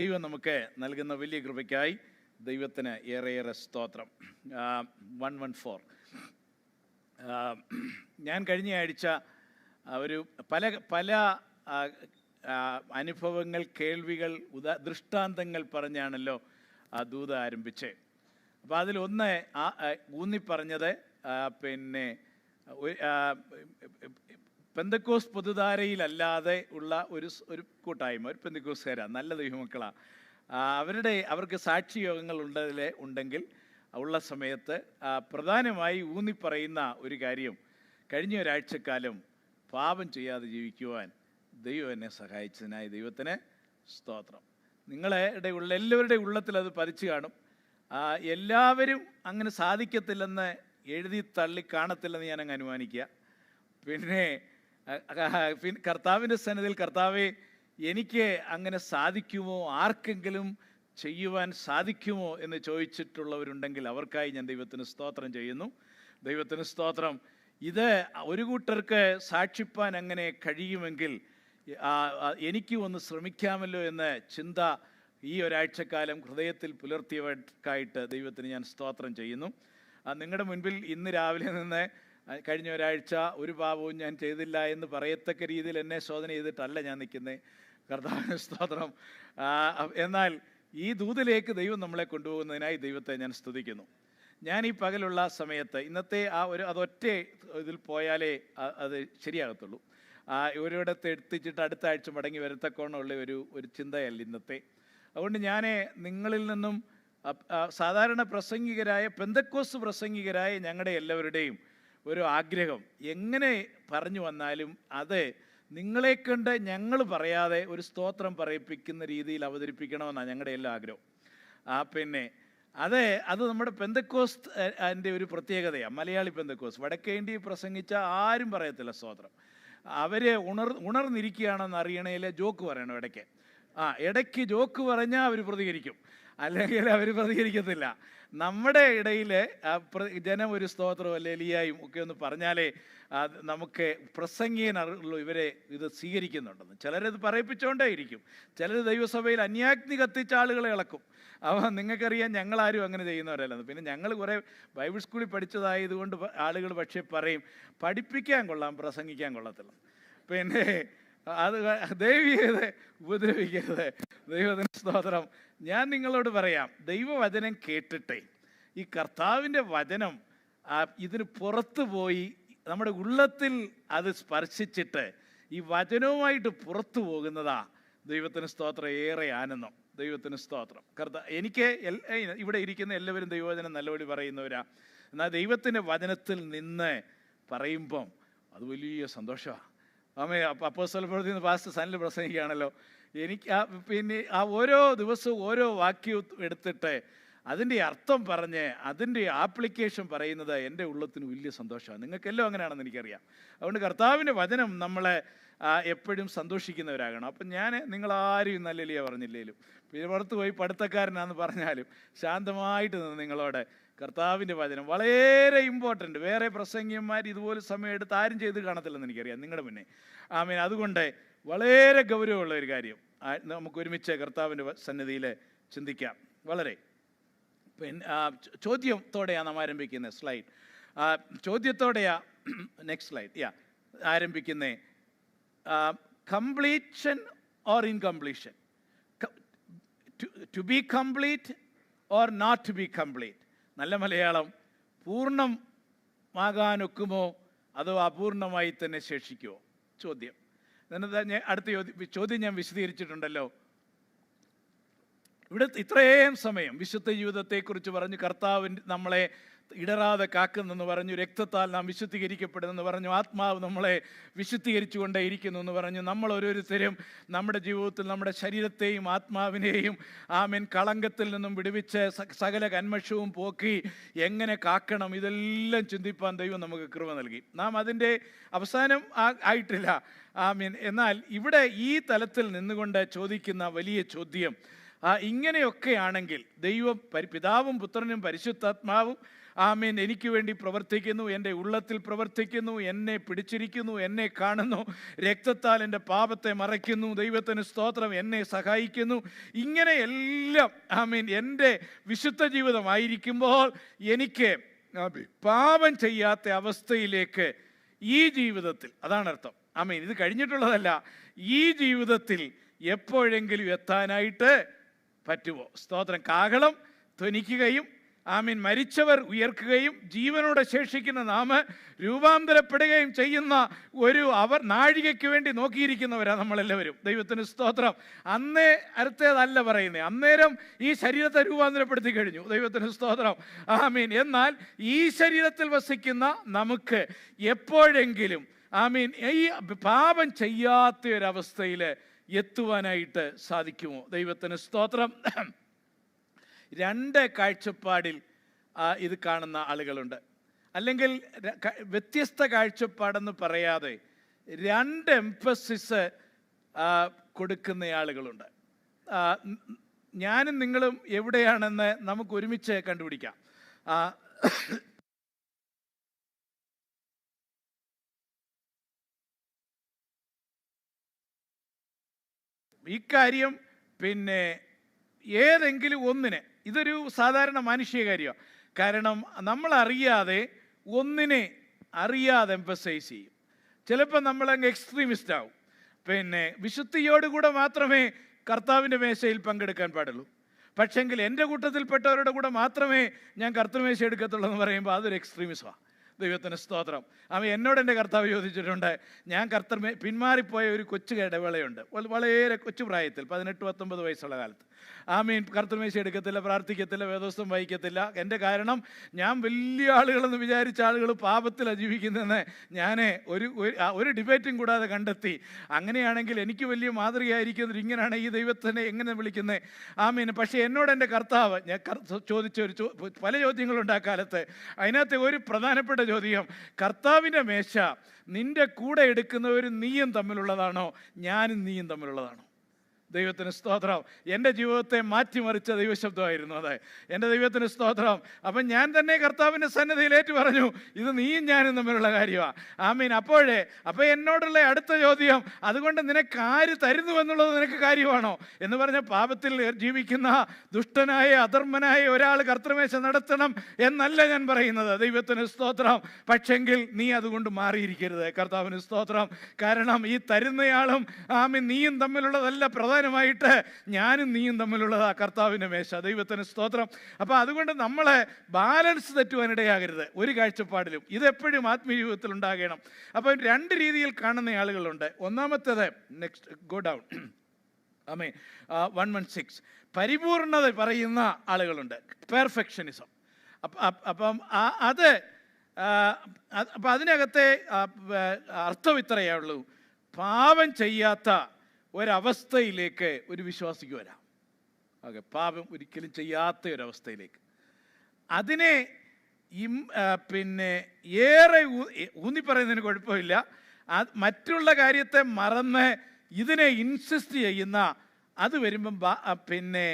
ദൈവം നമുക്ക് നൽകുന്ന വലിയ കൃപയ്ക്കായി ദൈവത്തിന് ഏറെയേറെ സ്തോത്രം. 114 ഞാൻ കഴിഞ്ഞ ആഴ്ച ഒരു പല അനുഭവങ്ങൾ, കേൾവികൾ, ദൃഷ്ടാന്തങ്ങൾ പറഞ്ഞാണല്ലോ ആ ദൂത് ആരംഭിച്ചത്. അപ്പോൾ അതിലൊന്ന് ഊന്നിപ്പറഞ്ഞത് പെന്തക്കോസ് പൊതുധാരയിലല്ലാതെ ഉള്ള ഒരു കൂട്ടായ്മ, ഒരു പെന്തക്കോസുകാരാണ്, നല്ല ദൈവമക്കളാണ്. അവർക്ക് സാക്ഷിയോഗങ്ങൾ ഉണ്ടെങ്കിൽ ഉള്ള സമയത്ത് പ്രധാനമായി ഊന്നിപ്പറയുന്ന ഒരു കാര്യം, കഴിഞ്ഞ ഒരാഴ്ചക്കാലം പാപം ചെയ്യാതെ ജീവിക്കുവാൻ ദൈവം എന്നെ സഹായിച്ചതിനായി ദൈവത്തിന് സ്തോത്രം. എല്ലാവരുടെയും ഉള്ളത്തിൽ അത് പതിച്ചു കാണും. എല്ലാവരും അങ്ങനെ സാധിക്കത്തില്ലെന്ന് എഴുതി തള്ളി കാണത്തില്ലെന്ന് ഞാനങ്ങ് അനുമാനിക്കുക. പിന്നെ കർത്താവിൻ്റെ സന്നിധിയിൽ, കർത്താവേ എനിക്ക് അങ്ങനെ സാധിക്കുമോ, ആർക്കെങ്കിലും ചെയ്യുവാൻ സാധിക്കുമോ എന്ന് ചോദിച്ചിട്ടുള്ളവരുണ്ടെങ്കിൽ അവർക്കായി ഞാൻ ദൈവത്തിന് സ്തോത്രം ചെയ്യുന്നു. ദൈവത്തിന് സ്തോത്രം. ഇത് ഒരു കൂട്ടർക്ക് സാക്ഷിപ്പാൻ അങ്ങനെ കഴിയുമെങ്കിൽ എനിക്ക് ഒന്ന് ശ്രമിക്കാമല്ലോ എന്ന ചിന്ത ഈ ഒരാഴ്ചക്കാലം ഹൃദയത്തിൽ പുലർത്തിയവർക്കായിട്ട് ദൈവത്തിന് ഞാൻ സ്തോത്രം ചെയ്യുന്നു. നിങ്ങളുടെ മുൻപിൽ ഇന്ന് രാവിലെ നിന്ന് കഴിഞ്ഞ ഒരാഴ്ച ഒരു പാപവും ഞാൻ ചെയ്തില്ല എന്ന് പറയത്തക്ക രീതിയിൽ എന്നെ ശോധന ചെയ്തിട്ടല്ല ഞാൻ നിൽക്കുന്നത്. കർത്താവിന് സ്തോത്രം. എന്നാൽ ഈ ദൂതിലേക്ക് ദൈവം നമ്മളെ കൊണ്ടുപോകുന്നതിനായി ദൈവത്തെ ഞാൻ സ്തുതിക്കുന്നു. ഞാൻ ഈ പകലുള്ള സമയത്ത് ഇന്നത്തെ അതൊറ്റ ഇതിൽ പോയാലേ അത് ശരിയാകത്തുള്ളൂ. ഒരിടത്ത് എത്തിച്ചിട്ട് അടുത്ത ആഴ്ച മടങ്ങി വരത്തക്കോണമുള്ള ഒരു ചിന്തയല്ല ഇന്നത്തെ. അതുകൊണ്ട് ഞാൻ നിങ്ങളിൽ നിന്നും സാധാരണ പ്രസംഗികരായ, പെന്തക്കോസ് പ്രസംഗികരായ ഞങ്ങളുടെ എല്ലാവരുടെയും ഒരു ആഗ്രഹം, എങ്ങനെ പറഞ്ഞു വന്നാലും അത് നിങ്ങളെ കണ്ട് ഞങ്ങൾ പറയാതെ ഒരു സ്തോത്രം പറയിപ്പിക്കുന്ന രീതിയിൽ അവതരിപ്പിക്കണമെന്നാണ് ഞങ്ങളുടെ എല്ലാ ആഗ്രഹം. അത് നമ്മുടെ പെന്തക്കോസ് അതിൻ്റെ ഒരു പ്രത്യേകതയാണ്. മലയാളി പെന്തക്കോസ് വടക്കേ ഇന്ത്യയിൽ പ്രസംഗിച്ച ആരും പറയത്തില്ല സ്തോത്രം. അവർ ഉണർന്നിരിക്കുകയാണെന്ന് അറിയണേൽ ജോക്ക് പറയണം. ഇടയ്ക്ക് ജോക്ക് പറഞ്ഞാൽ അവർ പ്രതികരിക്കും, അല്ലെങ്കിൽ അവർ പ്രതികരിക്കത്തില്ല. നമ്മുടെ ഇടയിൽ ജനം ഒരു സ്തോത്രവും അല്ലെ എലിയായും ഒക്കെ ഒന്ന് പറഞ്ഞാലേ നമുക്ക് പ്രസംഗിയനുള്ളൂ ഇവരെ ഇത് സ്വീകരിക്കുന്നുണ്ടെന്ന്. ചിലരത് പറയിപ്പിച്ചുകൊണ്ടേ ഇരിക്കും. ചിലർ ദൈവസഭയിൽ അന്യാഗ്നി കത്തിച്ച ആളുകളെ ഇളക്കും. നിങ്ങൾക്കറിയാം, ഞങ്ങളാരും അങ്ങനെ ചെയ്യുന്നവരല്ലെന്ന്. പിന്നെ ഞങ്ങൾ കുറേ ബൈബിൾ സ്കൂളിൽ പഠിച്ചതായതുകൊണ്ട് ആളുകൾ പക്ഷേ പറയും പഠിപ്പിക്കാൻ കൊള്ളാം, പ്രസംഗിക്കാൻ കൊള്ളത്തില്ല. പിന്നെ അത് ദയവ് ചെയ്ത് ഉപദ്രവിക്കരുത്. ദൈവത്തിന് സ്തോത്രം. ഞാൻ നിങ്ങളോട് പറയാം, ദൈവവചനം കേട്ടിട്ടേ ഈ കർത്താവിൻ്റെ വചനം ഇതിന് പുറത്തു പോയി നമ്മുടെ ഉള്ളത്തിൽ അത് സ്പർശിച്ചിട്ട് ഈ വചനവുമായിട്ട് പുറത്തു പോകുന്നതാ ദൈവത്തിന് സ്തോത്രം ഏറെ ആനന്ദം. ദൈവത്തിന് സ്തോത്രം. എനിക്ക് ഇവിടെ ഇരിക്കുന്ന എല്ലാവരും ദൈവവചനം നല്ലപടി പറയുന്നവരാ. എന്നാൽ ദൈവത്തിൻ്റെ വചനത്തിൽ നിന്ന് പറയുമ്പം അത് വലിയ സന്തോഷമാണ്. അപ്പോസ്തല പ്രവൃത്തിയിൽ പാസ്റ്റർ സനിൽ പ്രസംഗിക്കുകയാണല്ലോ. എനിക്ക് പിന്നെ ഓരോ ദിവസവും ഓരോ വാക്യവും എടുത്തിട്ട് അതിൻ്റെ അർത്ഥം പറഞ്ഞ് അതിൻ്റെ ആപ്ലിക്കേഷൻ പറയുന്നത് എൻ്റെ ഉള്ളത്തിന് വലിയ സന്തോഷമാണ്. നിങ്ങൾക്കെല്ലാം അങ്ങനെയാണെന്ന് എനിക്കറിയാം. അതുകൊണ്ട് കർത്താവിൻ്റെ വചനം നമ്മളെ എപ്പോഴും സന്തോഷിക്കുന്നവരാകണം. അപ്പം ഞാൻ നിങ്ങളാരും നല്ലലിയ പറഞ്ഞില്ലേലും, പിന്നെ പുറത്ത് പോയി പഠിത്തക്കാരനാണെന്ന് പറഞ്ഞാലും ശാന്തമായിട്ട് നിന്ന് നിങ്ങളോട് കർത്താവിൻ്റെ വചനം വളരെ ഇമ്പോർട്ടൻ്റ്. വേറെ പ്രസംഗിയന്മാർ ഇതുപോലെ സമയം എടുത്ത് ആരും ചെയ്ത് കാണത്തില്ലെന്ന് എനിക്കറിയാം നിങ്ങളുടെ മുന്നേ. അതുകൊണ്ട് വളരെ ഗൗരവമുള്ള ഒരു കാര്യം നമുക്ക് ഒരുമിച്ച് കർത്താവിൻ്റെ സന്നിധിയിൽ ചിന്തിക്കാം. വളരെ ചോദ്യത്തോടെയാണ് നാം ആരംഭിക്കുന്നത്. സ്ലൈഡ് ചോദ്യത്തോടെയാ. Next slide. ആരംഭിക്കുന്നത് completion or incompletion, to be complete or not to be complete. നല്ല മലയാളം, പൂർണ്ണമാകാനൊക്കുമോ അതോ അപൂർണമായി തന്നെ ശേഷിക്കുമോ? ചോദ്യം. അടുത്ത ചോദ്യം ഞാൻ വിശദീകരിച്ചിട്ടുണ്ടല്ലോ. ഇവിടെ ഇത്രയും സമയം വിശുദ്ധ ജീവിതത്തെക്കുറിച്ച് പറഞ്ഞു, കർത്താവിന് നമ്മളെ ഇടറാതെ കാക്കുന്നെന്ന് പറഞ്ഞു, രക്തത്താൽ നാം വിശുദ്ധീകരിക്കപ്പെടുന്നെന്ന് പറഞ്ഞു, ആത്മാവ് നമ്മളെ വിശുദ്ധീകരിച്ചു കൊണ്ടേ ഇരിക്കുന്നു എന്ന് പറഞ്ഞു. നമ്മൾ ഓരോരുത്തരും നമ്മുടെ ജീവിതത്തിൽ നമ്മുടെ ശരീരത്തെയും ആത്മാവിനെയും കളങ്കത്തിൽ നിന്നും വിടുവിച്ച് സകല കന്മഷവും പോക്കി എങ്ങനെ കാക്കണം, ഇതെല്ലാം ചിന്തിപ്പാൻ ദൈവം നമുക്ക് കൃപ നൽകി. നാം അതിൻ്റെ അവസാനം ആയിട്ടില്ല. എന്നാൽ ഇവിടെ ഈ തലത്തിൽ നിന്നുകൊണ്ട് ചോദിക്കുന്ന വലിയ ചോദ്യം, ഇങ്ങനെയൊക്കെയാണെങ്കിൽ ദൈവം പിതാവും പുത്രനും പരിശുദ്ധാത്മാവും ആമേൻ എനിക്ക് വേണ്ടി പ്രവർത്തിക്കുന്നു, എൻ്റെ ഉള്ളത്തിൽ പ്രവർത്തിക്കുന്നു, എന്നെ പിടിച്ചിരിക്കുന്നു, എന്നെ കാണുന്നു, രക്തത്താൽ എൻ്റെ പാപത്തെ മറയ്ക്കുന്നു, ദൈവത്തിന് സ്തോത്രം, എന്നെ സഹായിക്കുന്നു. ഇങ്ങനെയെല്ലാം ആമേൻ എൻ്റെ വിശുദ്ധ ജീവിതമായിരിക്കുമ്പോൾ എനിക്ക് പാപം ചെയ്യാത്ത അവസ്ഥയിലേക്ക് ഈ ജീവിതത്തിൽ, അതാണ് അർത്ഥം. ആമേൻ, ഇത് കഴിഞ്ഞിട്ടുള്ളതല്ല, ഈ ജീവിതത്തിൽ എപ്പോഴെങ്കിലും എത്താനായിട്ട് പറ്റുമോ? സ്തോത്രം. കാഹളം ധ്വനിക്കുകയും ആമീൻ മരിച്ചവർ ഉയർക്കുകയും ജീവനോടെ ശേഷിക്കുന്ന നാം രൂപാന്തരപ്പെടുകയും ചെയ്യുന്ന ഒരു നാഴികയ്ക്ക് വേണ്ടി നോക്കിയിരിക്കുന്നവരാണ് നമ്മളെല്ലാവരും. ദൈവത്തിന് സ്തോത്രം. അടുത്തേതല്ല പറയുന്നത്, അന്നേരം ഈ ശരീരത്തെ രൂപാന്തരപ്പെടുത്തി കഴിഞ്ഞു. ദൈവത്തിന് സ്തോത്രം. ആമീൻ. എന്നാൽ ഈ ശരീരത്തിൽ വസിക്കുന്ന നമുക്ക് എപ്പോഴെങ്കിലും ആമീൻ ഈ പാപം ചെയ്യാത്ത ഒരവസ്ഥയിൽ എത്തുവാനായിട്ട് സാധിക്കുമോ? ദൈവത്തിന് സ്തോത്രം. രണ്ട് കാഴ്ചപ്പാടിൽ ഇത് കാണുന്ന ആളുകളുണ്ട്. അല്ലെങ്കിൽ വ്യത്യസ്ത കാഴ്ചപ്പാടെന്ന് പറയാതെ രണ്ട് എംഫസിസ് കൊടുക്കുന്ന ആളുകളുണ്ട്. ഞാനും നിങ്ങളും എവിടെയാണെന്ന് നമുക്ക് ഒരുമിച്ച് കണ്ടുപിടിക്കാം. ഇക്കാര്യം പിന്നെ ഏതെങ്കിലും ഒന്നിനെ, ഇതൊരു സാധാരണ മാനുഷിക കാര്യമാണ്. കാരണം നമ്മൾ ഒന്നിനെ അറിയാതെ എംഫസൈസ് ചെയ്യും. ചിലപ്പോൾ നമ്മളങ്ങ് എക്സ്ട്രീമിസ്റ്റ് ആവും. പിന്നെ വിശുദ്ധിയോടുകൂടെ മാത്രമേ കർത്താവിൻ്റെ മേശയിൽ പങ്കെടുക്കാൻ പാടുള്ളൂ, പക്ഷെങ്കിൽ എൻ്റെ കൂട്ടത്തിൽപ്പെട്ടവരുടെ കൂടെ മാത്രമേ ഞാൻ കർത്തൃമേശ എടുക്കത്തുള്ളൂ എന്ന് പറയുമ്പോൾ അതൊരു എക്സ്ട്രീമിസമാണ്. ദൈവത്തിന് സ്തോത്രം. എന്നോട് എൻ്റെ കർത്താവ് ചോദിച്ചിട്ടുണ്ട്, ഞാൻ പിന്മാറിപ്പോയ ഒരു കൊച്ചു ഇടവേളയുണ്ട്, വളരെ കൊച്ചു പ്രായത്തിൽ 18-19 വയസ്സുള്ള കാലത്ത്. ആമീൻ. കർത്തൃമേശ എടുക്കത്തില്ല, പ്രാർത്ഥിക്കത്തില്ല, വേദോസ്തം വായിക്കത്തില്ല. എൻ്റെ കാരണം ഞാൻ വലിയ ആളുകളെന്ന് വിചാരിച്ച ആളുകൾ പാപത്തിലാണ് ജീവിക്കുന്നതെന്ന് ഞാൻ ഒരു ഡിബേറ്റും കൂടാതെ കണ്ടെത്തി. അങ്ങനെയാണെങ്കിൽ എനിക്ക് വലിയ മാതൃകയായിരിക്കുന്നത് ഇങ്ങനെയാണ് ഈ ദൈവത്തിനെ എങ്ങനെ വിളിക്കുന്നത്? ആമീൻ. പക്ഷേ എന്നോട് എൻ്റെ കർത്താവ്, ഞാൻ ചോദിച്ച പല ചോദ്യങ്ങളുണ്ട് ആ കാലത്ത്. അതിനകത്ത് ഒരു പ്രധാനപ്പെട്ട ചോദ്യം, കർത്താവിൻ്റെ മേശ നിൻ്റെ കൂടെ എടുക്കുന്നവരും നീയും തമ്മിലുള്ളതാണോ, ഞാനും നീയും തമ്മിലുള്ളതാണോ? ദൈവത്തിന് സ്തോത്രം. എൻ്റെ ജീവിതത്തെ മാറ്റിമറിച്ച ദൈവശബ്ദമായിരുന്നു അത്. എൻ്റെ ദൈവത്തിന് സ്തോത്രം. അപ്പം ഞാൻ തന്നെ കർത്താവിൻ്റെ സന്നിധിയിൽ ഏറ്റു പറഞ്ഞു, ഇത് നീയും ഞാനും തമ്മിലുള്ള കാര്യമാണ്. ആമീൻ. അപ്പോൾ എന്നോടുള്ള അടുത്ത ചോദ്യം, അതുകൊണ്ട് നിനക്ക് ആര് തരുന്നു എന്നുള്ളത് നിനക്ക് കാര്യമാണോ എന്ന് പറഞ്ഞ, പാപത്തിൽ ജീവിക്കുന്ന ദുഷ്ടനായ അധർമ്മനായ ഒരാൾ കർത്തൃമേശ നടത്തണം എന്നല്ല ഞാൻ പറയുന്നത്. ദൈവത്തിന് സ്തോത്രം. പക്ഷെങ്കിൽ നീ അതുകൊണ്ട് മാറിയിരിക്കരുത്. കർത്താവിന് സ്തോത്രം. കാരണം ഈ തരുന്നയാളും ആമീൻ നീയും തമ്മിലുള്ളതല്ല, പ്രധാനമായിട്ട് ഞാനും നീയും തമ്മിലുള്ളതാ കർത്താവിൻ്റെ മേശ. ദൈവത്തിന് സ്തോത്രം. അപ്പോൾ അതുകൊണ്ട് നമ്മളെ ബാലൻസ് തെറ്റുവാനിടയാകരുത് ഒരു കാഴ്ചപ്പാടിലും. ഇതെപ്പോഴും ആത്മീയ ജീവിതത്തിൽ ഉണ്ടാകണം. അപ്പം രണ്ട് രീതിയിൽ കാണുന്ന ആളുകളുണ്ട്. ഒന്നാമത്തേത്, നെക്സ്റ്റ് ഗോ ഡൗൺ, ആമേൻ, 116, പരിപൂർണത പറയുന്ന ആളുകളുണ്ട്, പെർഫെക്ഷനിസം. അപ്പം അതിനകത്തെ അർത്ഥം ഇത്രയേ ഉള്ളൂ, പാപം ചെയ്യാത്ത ഒരവസ്ഥയിലേക്ക് ഒരു വിശ്വാസിക്ക് വരാം. ഓക്കെ, പാപം ഒരിക്കലും ചെയ്യാത്ത ഒരവസ്ഥയിലേക്ക്. അതിനെ പിന്നെ ഏറെ ഊന്നി പറയുന്നതിന് കുഴപ്പമില്ല. മറ്റുള്ള കാര്യത്തെ മറന്ന് ഇതിനെ ഇൻസിസ്റ്റ് ചെയ്യുന്ന അത് വരുമ്പം പിന്നെ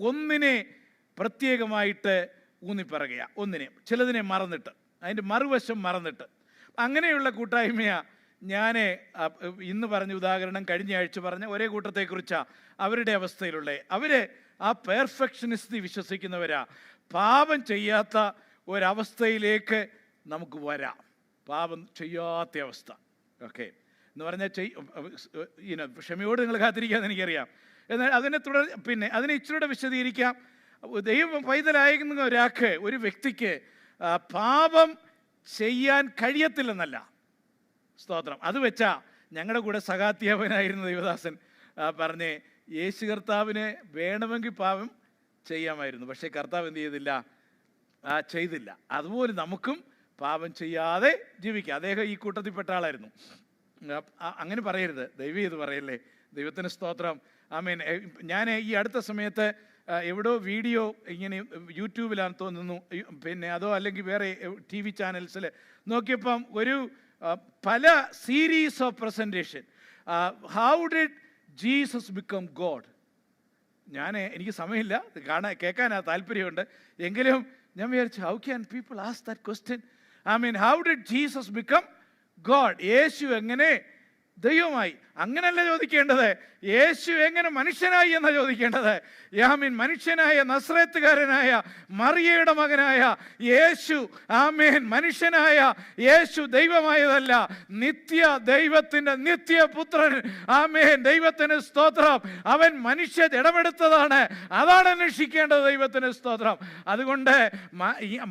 ഒന്നിനെ പ്രത്യേകമായിട്ട് ഊന്നിപ്പറയുക, ചിലതിനെ മറന്നിട്ട്, അതിൻ്റെ മറുവശം മറന്നിട്ട്. അങ്ങനെയുള്ള കൂട്ടായ്മയാണ് ഞാൻ ഇന്ന് പറഞ്ഞ ഉദാഹരണം, കഴിഞ്ഞ ആഴ്ച പറഞ്ഞ ഒരേ കൂട്ടത്തെക്കുറിച്ചാണ്. അവരുടെ അവസ്ഥയിലുള്ള അവർ ആ പെർഫെക്ഷനിസ്റ്റ് വിശ്വസിക്കുന്നവരാ. പാപം ചെയ്യാത്ത ഒരവസ്ഥയിലേക്ക് നമുക്ക് വരാം. പാപം ചെയ്യാത്ത അവസ്ഥ, ഓക്കെ എന്ന് പറഞ്ഞാൽ ക്ഷമയോട് നിങ്ങൾ കാത്തിരിക്കാമെന്ന് എനിക്കറിയാം. എന്നാൽ അതിനെ ഇച്ചിരൂടെ വിശദീകരിക്കാം. ദൈവം പൈതലായിരുന്ന ഒരാൾക്ക്, ഒരു വ്യക്തിക്ക് പാപം ചെയ്യാൻ കഴിയത്തില്ലെന്നല്ല. സ്തോത്രം. അത് വെച്ചാ ഞങ്ങളുടെ കൂടെ സഹാധ്യാപകനായിരുന്ന ദൈവദാസൻ പറഞ്ഞേ, യേശു കർത്താവിന് വേണമെങ്കിൽ പാപം ചെയ്യാമായിരുന്നു, പക്ഷേ കർത്താവ് എന്ത് ചെയ്തില്ല. അതുപോലെ നമുക്കും പാപം ചെയ്യാതെ ജീവിക്കാം. അദ്ദേഹം ഈ കൂട്ടത്തിൽപ്പെട്ട ആളായിരുന്നു. അങ്ങനെ പറയരുത്, ദൈവം ഇത് പറയല്ലേ. ദൈവത്തിന് സ്തോത്രം. ആമേൻ. ഞാൻ ഈ അടുത്ത സമയത്ത് എവിടെയോ വീഡിയോ ഇങ്ങനെ യൂട്യൂബിലാണെന്ന് തോന്നുന്നു, അതോ അല്ലെങ്കിൽ വേറെ TV ചാനൽസിൽ നോക്കിയപ്പം ഒരു പല series of presentation, how did Jesus become God എനിക്ക് സമയമില്ല, കേൾക്കാനാ താല്പര്യമുണ്ട്. എങ്കിലും ഞാൻ വിചാരിച്ചു, how can people ask that question? I mean, how did Jesus become God? Yeshu എങ്ങനെ ദൈവമായി? അങ്ങനല്ല ചോദിക്കേണ്ടത്. യേശു എങ്ങനെ മനുഷ്യനായി എന്നാ ചോദിക്കേണ്ടത്. ആമീൻ. മനുഷ്യനായ നസ്രേത്തുകാരനായ മറിയയുടെ മകനായ യേശു, ആമീൻ, മനുഷ്യനായ യേശു ദൈവമായതല്ല, നിത്യ ദൈവത്തിൻ്റെ നിത്യപുത്രൻ. ആമീൻ. ദൈവത്തിന് സ്തോത്രം. അവൻ മനുഷ്യ ജഡമെടുത്തതാണ്. അതാണ് അന്വേഷിക്കേണ്ടത്. ദൈവത്തിന് സ്തോത്രം. അതുകൊണ്ട്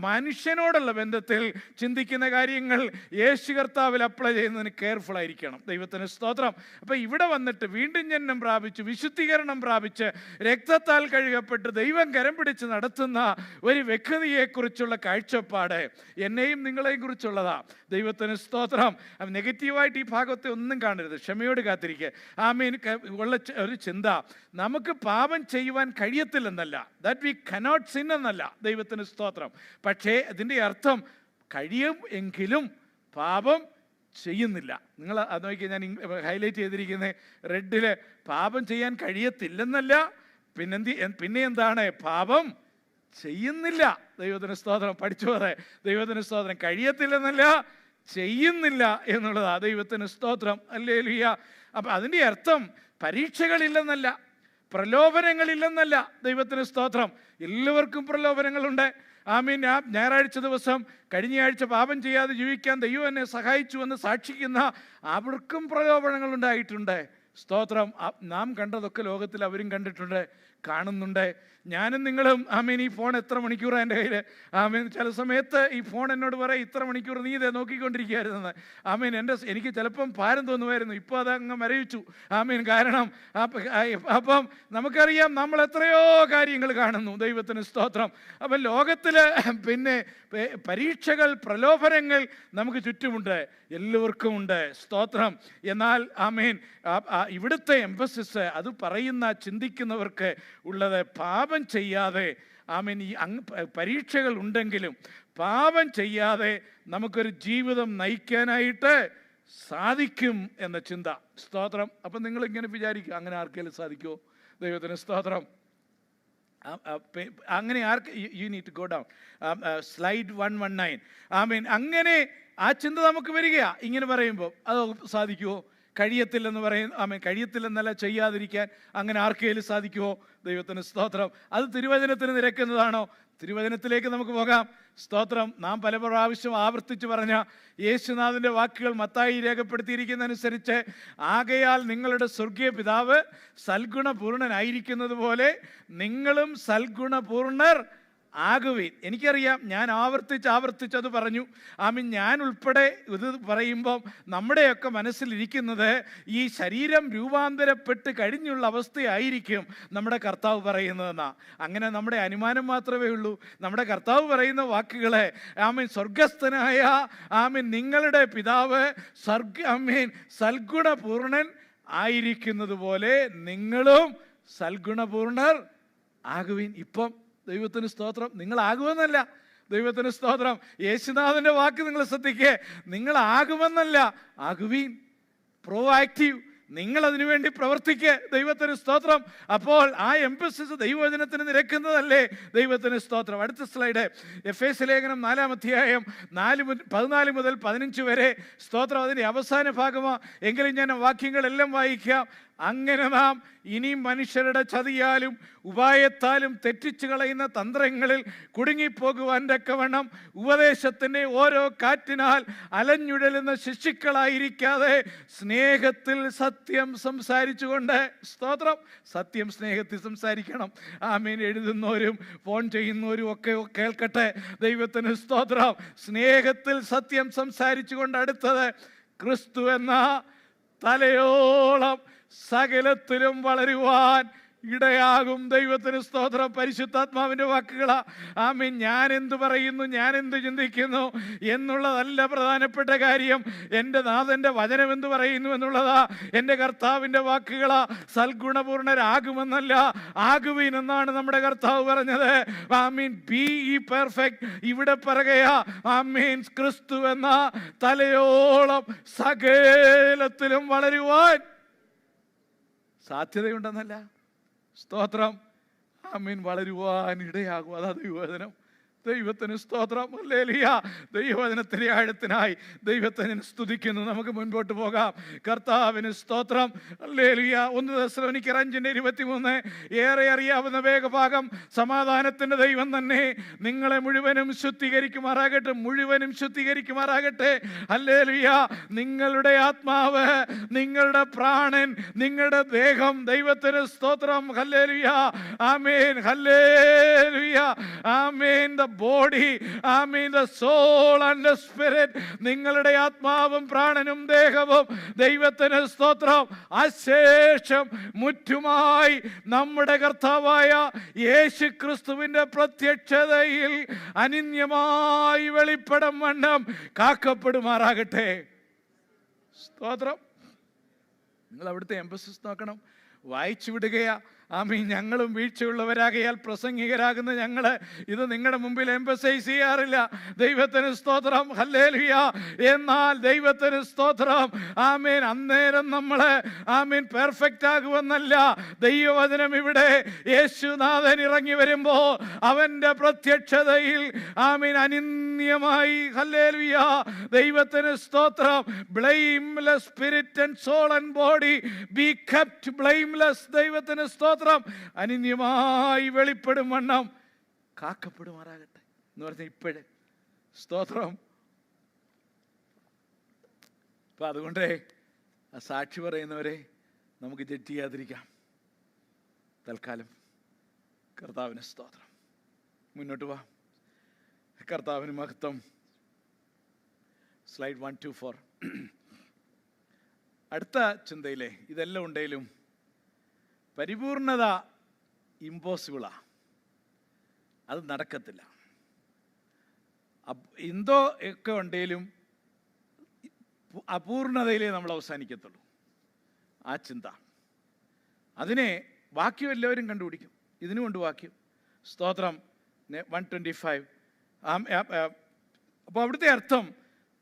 മനുഷ്യനോടുള്ള ബന്ധത്തിൽ ചിന്തിക്കുന്ന കാര്യങ്ങൾ യേശു കർത്താവിൽ അപ്ലൈ ചെയ്യുന്നതിന് കെയർഫുൾ ആയിരിക്കണം. ദൈവത്തിന് സ്തോത്രം. അപ്പം ഇവിടെ വന്നിട്ട് വീണ്ടും ജനനം പ്രാപിച്ച് വിശുദ്ധീകരണം പ്രാപിച്ച് രക്തത്താൽ കഴുകപ്പെട്ട് ദൈവം കരം പിടിച്ച് നടത്തുന്ന ഒരു വ്യക്തിയെക്കുറിച്ചുള്ള കാഴ്ചപ്പാട് എന്നെയും നിങ്ങളെയും കുറിച്ചുള്ളതാ. ദൈവത്തിന് സ്തോത്രം. നെഗറ്റീവായിട്ട് ഈ ഭാഗത്തെ ഒന്നും കാണരുത്. ക്ഷമയോട് കാത്തിരിക്കുക. ആമീൻ. ഉള്ള ഒരു ചിന്ത, നമുക്ക് പാപം ചെയ്യുവാൻ കഴിയത്തില്ലെന്നല്ല, ദാറ്റ് വി കനോട്ട് സിൻ എന്നല്ല. ദൈവത്തിന് സ്തോത്രം. പക്ഷേ അതിൻ്റെ അർത്ഥം കഴിയും എങ്കിലും പാപം ചെയ്യുന്നില്ല. നിങ്ങൾ അത് നോക്കി, ഞാൻ ഹൈലൈറ്റ് ചെയ്തിരിക്കുന്നത് റെഡിൽ, പാപം ചെയ്യാൻ കഴിയത്തില്ലെന്നല്ല, പിന്നെ എന്താണ്? പാപം ചെയ്യുന്നില്ല. ദൈവത്തിന് സ്തോത്രം. പഠിച്ചു പറയാം. ദൈവത്തിന് സ്തോത്രം. കഴിയത്തില്ലെന്നല്ല, ചെയ്യുന്നില്ല എന്നുള്ളതാ. ദൈവത്തിന് സ്തോത്രം. ഹല്ലേലൂയ. അപ്പം അതിൻ്റെ അർത്ഥം പരീക്ഷകളില്ലെന്നല്ല, പ്രലോഭനങ്ങളില്ലെന്നല്ല. ദൈവത്തിന് സ്തോത്രം. എല്ലാവർക്കും പ്രലോഭനങ്ങളുണ്ട്. ആമീൻ. ഞായറാഴ്ച ദിവസം കഴിഞ്ഞയാഴ്ച പാപം ചെയ്യാതെ ജീവിക്കാൻ ദൈവം എന്നെ സഹായിച്ചു എന്ന് സാക്ഷിക്കുന്ന അവർക്കും പ്രലോഭനങ്ങളുണ്ടായിട്ടുണ്ട്. സ്തോത്രം. നാം കണ്ടതൊക്കെ ലോകത്തിൽ അവരും കണ്ടിട്ടുണ്ട്, കാണുന്നുണ്ട്. ഞാനും നിങ്ങളും. ആമീൻ. ഈ ഫോൺ എത്ര മണിക്കൂറാണ് എൻ്റെ കയ്യിൽ? ആമീൻ. ചില സമയത്ത് ഈ ഫോൺ എന്നോട് പറയും, ഇത്ര മണിക്കൂർ നീ ഇതേ നോക്കിക്കൊണ്ടിരിക്കുകയായിരുന്നെന്ന്. ആമീൻ. എനിക്ക് ചിലപ്പം ഭാരം തോന്നുമായിരുന്നു. ഇപ്പോൾ അതങ്ങ് മരവിച്ചു. ആമീൻ. കാരണം അപ്പം നമുക്കറിയാം നമ്മൾ എത്രയോ കാര്യങ്ങൾ കാണുന്നു. ദൈവത്തിന് സ്തോത്രം. അപ്പം ലോകത്തിൽ പിന്നെ പരീക്ഷകൾ, പ്രലോഭനങ്ങൾ നമുക്ക് ചുറ്റുമുണ്ട്, എല്ലാവർക്കും ഉണ്ട്. സ്തോത്രം. എന്നാൽ ആമീൻ, ഇവിടുത്തെ എംഫസിസ് അത് പറയുന്ന ചിന്തിക്കുന്നവർക്ക് ഉള്ളത്, പാപം ചെയ്യാതെ, ആമീൻ, ഈ പരീക്ഷകൾ ഉണ്ടെങ്കിലും പാപം ചെയ്യാതെ നമുക്കൊരു ജീവിതം നയിക്കാനായിട്ട് സാധിക്കും എന്ന ചിന്ത. സ്തോത്രം. അപ്പം നിങ്ങളിങ്ങനെ വിചാരിക്കുക, അങ്ങനെ ആർക്കെങ്കിലും സാധിക്കുമോ? ദൈവത്തിന് സ്തോത്രം. അങ്ങനെ you need to go down slide 119. ആമീൻ. അങ്ങനെ ആ ചിന്ത നമുക്ക് വരിക. ഇങ്ങനെ പറയുമ്പോൾ അത് സാധിക്കുമോ? കഴിയത്തില്ലെന്ന് പറയുന്നു. ആമേൻ. കഴിയത്തില്ലെന്നല്ല, ചെയ്യാതിരിക്കാൻ അങ്ങനെ ആർക്കെങ്കിലും സാധിക്കുമോ? ദൈവത്തിന് സ്തോത്രം. അത് തിരുവചനത്തിന് നിരക്കുന്നതാണോ? തിരുവചനത്തിലേക്ക് നമുക്ക് പോകാം. സ്തോത്രം. നാം പല പ്രാവശ്യം ആവർത്തിച്ച് പറഞ്ഞ യേശുനാഥൻ്റെ വാക്കുകൾ മത്തായി രേഖപ്പെടുത്തിയിരിക്കുന്നതനുസരിച്ച്, ആകയാൽ നിങ്ങളുടെ സ്വർഗീയ പിതാവ് സൽഗുണപൂർണനായിരിക്കുന്നത് പോലെ നിങ്ങളും സൽഗുണപൂർണർ ആകുവീൻ. എനിക്കറിയാം, ഞാൻ ആവർത്തിച്ച് അത് പറഞ്ഞു. ആമീൻ. ഞാൻ ഉൾപ്പെടെ ഇത് പറയുമ്പം നമ്മുടെയൊക്കെ മനസ്സിലിരിക്കുന്നത് ഈ ശരീരം രൂപാന്തരപ്പെട്ട് കഴിഞ്ഞുള്ള അവസ്ഥയായിരിക്കും നമ്മുടെ കർത്താവ് പറയുന്നതെന്നാ. അങ്ങനെ നമ്മുടെ അനുമാനം മാത്രമേ ഉള്ളൂ. നമ്മുടെ കർത്താവ് പറയുന്ന വാക്കുകളെ, ആമീൻ, സ്വർഗസ്ഥനായ ആമീൻ നിങ്ങളുടെ പിതാവ് ആമീൻ സൽഗുണപൂർണൻ ആയിരിക്കുന്നത് പോലെ നിങ്ങളും സൽഗുണപൂർണർ ആകുവീൻ. ഇപ്പം ദൈവത്തിന് സ്തോത്രം, നിങ്ങളാകുമെന്നല്ല. ദൈവത്തിന് സ്തോത്രം. യേശുനാഥൻ്റെ വാക്ക് നിങ്ങൾ ശ്രദ്ധിക്കേ, നിങ്ങളാകുമെന്നല്ല, ആകുവീൻ. Pro active. നിങ്ങൾ അതിനു വേണ്ടി പ്രവർത്തിക്കുക. ദൈവത്തിന് സ്തോത്രം. അപ്പോൾ ആ എംഫസിസ് ദൈവവചനത്തിന് നിരക്കുന്നതല്ലേ? ദൈവത്തിന് സ്തോത്രം. അടുത്ത സ്ലൈഡ്. എഫേസ്യ ലേഖനം 4-ാം അധ്യായം 14 മുതൽ 15 വരെ. സ്തോത്രം. അതിൻ്റെ അവസാന ഭാഗമാ. എങ്കിലും ഞാൻ വാക്യങ്ങളെല്ലാം വായിക്കാം. അങ്ങനെ നാം ഇനിയും മനുഷ്യരുടെ ചതിയാലും ഉപായത്താലും തെറ്റിച്ചു കളയുന്ന തന്ത്രങ്ങളിൽ കുടുങ്ങിപ്പോകുവാൻ തക്കവണ്ണം ഉപദേശത്തിൻ്റെ ഓരോ കാറ്റിനാൽ അലഞ്ഞുഴലുന്ന ശിശുക്കളായിരിക്കാതെ സ്നേഹത്തിൽ സത്യം സംസാരിച്ചുകൊണ്ട്. സ്തോത്രം. സത്യം സ്നേഹത്തിൽ സംസാരിക്കണം. ആമീൻ. എഴുതുന്നവരും ഫോൺ ചെയ്യുന്നവരും ഒക്കെ കേൾക്കട്ടെ. ദൈവത്തിന് സ്തോത്രം. സ്നേഹത്തിൽ സത്യം സംസാരിച്ചുകൊണ്ട്. അടുത്തത്, ക്രിസ്തു എന്ന തലയോളം സകലത്തിലും വളരുവാൻ ഇടയാകും. ദൈവത്തിന് സ്തോത്രം. പരിശുദ്ധാത്മാവിൻ്റെ വാക്കുകളാ. ആമീൻ. ഞാൻ എന്ത് പറയുന്നു, ഞാൻ എന്ത് ചിന്തിക്കുന്നു എന്നുള്ളതല്ല പ്രധാനപ്പെട്ട കാര്യം. എൻ്റെ നാഥൻ്റെ വചനം എന്ത് പറയുന്നു എന്നുള്ളതാ. എൻ്റെ കർത്താവിൻ്റെ വാക്കുകളാ. സൽഗുണപൂർണരാകുമെന്നല്ല, ആകുവീൻ എന്നാണ് നമ്മുടെ കർത്താവ് പറഞ്ഞത്. ആമീൻ. ബി ഈ പെർഫെക്റ്റ്. ഇവിടെ പറയുകയാ, ആമീൻ, ക്രിസ്തു എന്ന തലയോളം സകലത്തിലും വളരുവാൻ സാധ്യതയുണ്ടെന്നല്ല, സ്തോത്രം. ആമീൻ. വളരുവാനിടയാകും. അതാ ദൈവവചനം. ദൈവത്തിന് സ്തോത്രം. ഹല്ലേലൂയ. ദൈവവചനത്തിൻ്റെ ആഴത്തിനായി ദൈവത്തെ ഞാൻ സ്തുതിക്കുന്നു. നമുക്ക് മുൻപോട്ട് പോകാം. കർത്താവിന് സ്തോത്രം. ഹല്ലേലൂയ. 1 തെസ്സലോനിക്കർ 5:23 ഏറെ അറിയാവുന്ന വേഗഭാഗം, സമാധാനത്തിൻ്റെ ദൈവം തന്നെ നിങ്ങളെ മുഴുവനും ശുദ്ധീകരിക്കുമാറാകട്ടെ. മുഴുവനും ശുദ്ധീകരിക്കുമാറാകട്ടെ. ഹല്ലേലൂയ. നിങ്ങളുടെ ആത്മാവ്, നിങ്ങളുടെ പ്രാണൻ, നിങ്ങളുടെ ദേഹം, ദൈവത്തിന് സ്തോത്രം. Hallelujah. Amen. Hallelujah. Amen. Body, Amin, the soul and the spirit, നിങ്ങളുടെ ആത്മാവും പ്രാണനും ദേഹവും ദൈവത്തിന് സ്തോത്രം അശേഷം മുറ്റുമായി നമ്മുടെ കർത്താവായ യേശു ക്രിസ്തുവിന്റെ പ്രത്യക്ഷതയിൽ അനിന്യമായി വെളിപ്പെടും വണ്ണം കാക്കപ്പെടുമാറാകട്ടെ. സ്തോത്രം. നിങ്ങൾ അവിടുത്തെ എംഫസിസ് നോക്കണം. വായിച്ചു വിടുകയാ. ആമീൻ. ഞങ്ങളും വീഴ്ചയുള്ളവരാകയാൽ പ്രസംഗികരാകുന്ന ഞങ്ങൾ ഇത് നിങ്ങളുടെ മുമ്പിൽ എംഫസൈസ് ചെയ്യാറില്ല. ദൈവത്തിന് സ്തോത്രം. ഹല്ലേലൂയ. എന്നാൽ ദൈവത്തിന് സ്തോത്രം. ആമീൻ. അന്നേരം നമ്മൾ ആമീൻ പെർഫെക്റ്റ് ആകുമെന്നല്ല. ദൈവവചനം ഇവിടെ യേശുനാഥൻ ഇറങ്ങി വരുമ്പോൾ അവൻ്റെ പ്രത്യക്ഷതയിൽ ആമീൻ അനിന്യമായി, ഹല്ലേലൂയ, ദൈവത്തിന് സ്തോത്രം, blameless spirit and soul and body be kept blameless. ദൈവത്തിന് സ്തോത്രം. അനിന്യമായി വെളിപ്പെടും വണ്ണം കാക്കപ്പെടുമാറാകട്ടെ എന്ന് പറഞ്ഞ ഇപ്പോഴേ സ്തോത്രം. അപ്പൊ അതുകൊണ്ടേ ആ സാക്ഷി പറയുന്നവരെ നമുക്ക് ജഡ്ജ് ചെയ്യാതിരിക്കാം. തൽക്കാലം കർത്താവിന് സ്തോത്രം. മുന്നോട്ട് വാ. കർത്താവിന് മഹത്വം. സ്ലൈഡ് 124. അടുത്ത ചിന്തയിലെ ഇതെല്ലാം ഉണ്ടെങ്കിലും പരിപൂർണത ഇമ്പോസിബിളാ. അത് നടക്കത്തില്ല. എന്തോ ഒക്കെ ഉണ്ടെങ്കിലും അപൂർണതയിലേ നമ്മൾ അവസാനിക്കത്തുള്ളൂ. ആ ചിന്ത, അതിനെ വാക്യം എല്ലാവരും കണ്ടുപിടിക്കും. ഇതിനുകൊണ്ട് വാക്യം. സ്തോത്രം. 125. അപ്പോൾ അവിടുത്തെ അർത്ഥം